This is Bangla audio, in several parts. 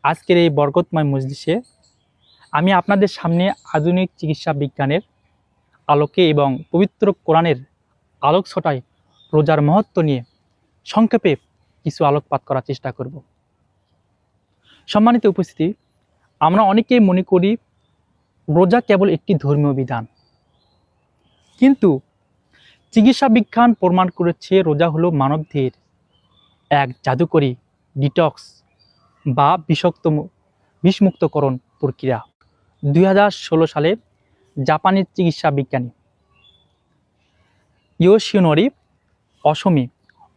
আজকের এই বরকতময় মজলিসে আমি আপনাদের সামনে আধুনিক চিকিৎসা বিজ্ঞানের আলোকে এবং পবিত্র কোরআনের আলোকছটায় রোজার মহত্ব নিয়ে সংক্ষেপে কিছু আলোকপাত করার চেষ্টা করব। সম্মানিত উপস্থিতি, আমরা অনেকেই মনে করি রোজা কেবল একটি ধর্মীয় বিধান, কিন্তু চিকিৎসা বিজ্ঞান প্রমাণ করেছে রোজা হলো মানবদেহের এক জাদুকরী ডিটক্স বা বিষমুক্তকরণ প্রক্রিয়া। 2016 সালে জাপানের চিকিৎসা বিজ্ঞানী ইয়োশিনোরি অসমী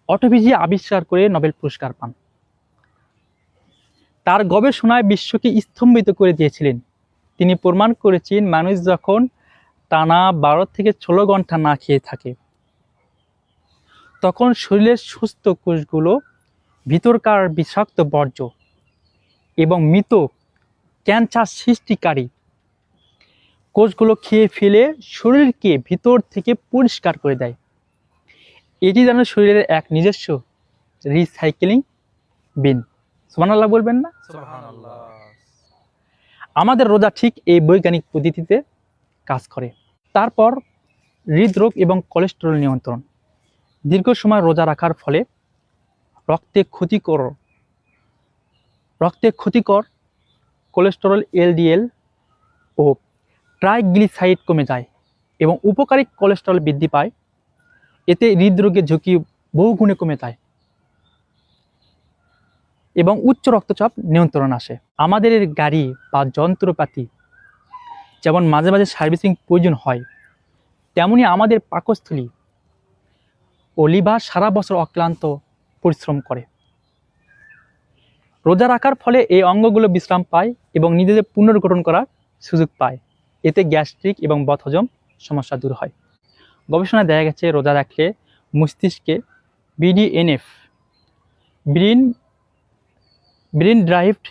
অটোফেজি আবিষ্কার করে নোবেল পুরস্কার পান। তার গবেষণায় বিশ্বকে স্তম্ভিত করে দিয়েছিলেন। তিনি প্রমাণ করেছেন মানুষ যখন টানা 12 থেকে 16 ঘন্টা না খেয়ে থাকে, তখন শরীরের সুস্থ কোষগুলো ভিতরকার বিষাক্ত বর্জ্য এবং মৃত ক্যান্সার সৃষ্টিকারী কোষগুলো খেয়ে ফেলে শরীরকে ভিতর থেকে পরিষ্কার করে দেয়। এটি যেন শরীরের এক নিজস্ব রিসাইক্লিং বিন। সুবহানাল্লাহ বলবেন না? সুবহানাল্লাহ। আমাদের রোজা ঠিক এই বৈজ্ঞানিক পদ্ধতিতে কাজ করে। তারপর হৃদরোগ এবং কোলেস্টেরল নিয়ন্ত্রণ। দীর্ঘ সময় রোজা রাখার ফলে রক্তে ক্ষতিকর কোলেস্টেরল এলডিএল ও ট্রাইগ্লিসাইড কমে যায় এবং উপকারী কোলেস্টেরল বৃদ্ধি পায়। এতে হৃদরোগের ঝুঁকি বহুগুণে কমে যায় এবং উচ্চ রক্তচাপ নিয়ন্ত্রণ আসে। আমাদের গাড়ি বা যন্ত্রপাতি যেমন মাঝে মাঝে সার্ভিসিং প্রয়োজন হয়, তেমনি আমাদের পাকস্থলী ও লিভার সারা বছর অক্লান্ত পরিশ্রম করে। রোজা রাখার ফলে এই অঙ্গগুলো বিশ্রাম পায় এবং নিজেদের পুনর্গঠন করার সুযোগ পায়। এতে গ্যাস্ট্রিক এবং বদহজম সমস্যা দূর হয়। গবেষণায় দেখা গেছে রোজা রাখলে মস্তিষ্কে বিডিএনএফ ব্রেন ড্রাইভড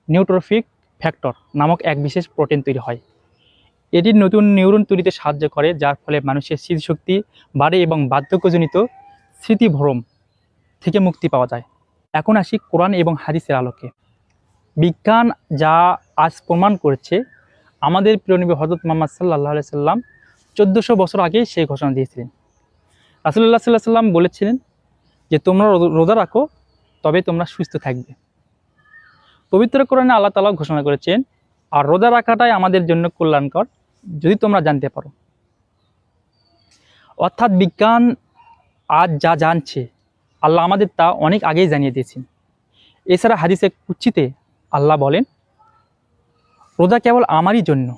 নিউট্রোফিক ফ্যাক্টর নামক এক বিশেষ প্রোটিন তৈরি হয়। এটি নতুন নিউরন তৈরিতে সাহায্য করে, যার ফলে মানুষের স্মৃতিশক্তি বাড়ে এবং বার্ধক্যজনিত স্মৃতিভ্রম থেকে মুক্তি পাওয়া যায়। এখন আসি কোরআন এবং হাদিসের আলোকে। বিজ্ঞান যা আজ প্রমাণ করেছে, আমাদের প্রিয় নবী হযরত মুহাম্মদ সাল্লাল্লাহু আলাইহি সাল্লাম 1400 বছর আগেই সেই ঘোষণা দিয়েছিলেন। রাসূলুল্লাহ সাল্লাল্লাহু আলাইহি সাল্লাম বলেছিলেন যে তোমরা রোজা রাখো, তবে তোমরা সুস্থ থাকবে। পবিত্র কোরআনে আল্লাহ তাআলা ঘোষণা করেছেন, আর রোজা রাখাটাই আমাদের জন্য কল্যাণকর যদি তোমরা জানতে পারো। অর্থাৎ বিজ্ঞান আজ যা জানছে, আল্লাহ আমাদের তা অনেক আগেই জানিয়ে দিয়েছেন। এছাড়া হাদিসে কুদসিতে আল্লাহ বলেন, রোজা কেবল আমারই জন্য,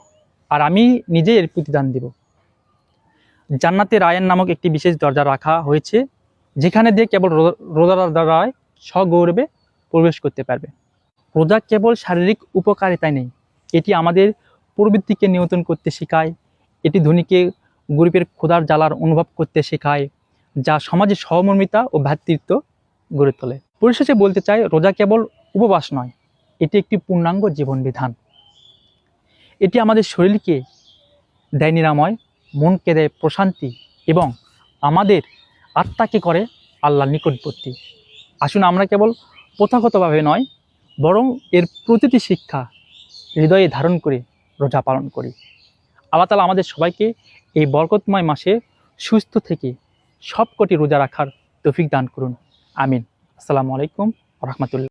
আর আমি নিজেই এর প্রতিদান দেব। জান্নাতে রায়ান নামক একটি বিশেষ দরজা রাখা হয়েছে, যেখানে দিয়ে কেবল রোজাদাররাই সগৌরবে প্রবেশ করতে পারবে। রোজা কেবল শারীরিক উপকারিতাই নেই, এটি আমাদের প্রবৃত্তিকে নিয়ন্ত্রণ করতে শেখায়। এটি ধনীকে গরিবের ক্ষুধার জ্বালার অনুভব করতে শেখায়, যা সমাজে সহমর্মিতা ও ভ্রাতৃত্ব গড়ে তোলে। পরিশেষে বলতে চাই, রোজা কেবল উপবাস নয়, এটি একটি পূর্ণাঙ্গ জীবন বিধান। এটি আমাদের শরীরকে দেয় নিরাময়, মনকে দেয় প্রশান্তি এবং আমাদের আত্মাকে করে আল্লাহর নিকটবর্তী। আসুন আমরা কেবল প্রথাগতভাবে নয়, বরং এর প্রতিটি শিক্ষা হৃদয়ে ধারণ করে রোজা পালন করি। আল্লাহ তাআলা আমাদের সবাইকে এই বরকতময় মাসে সুস্থ থেকে সবকটি রোজা রাখার তৌফিক দান করুন। আমিন। আসসালামু আলাইকুম ওয়া রাহমাতুল্লাহ।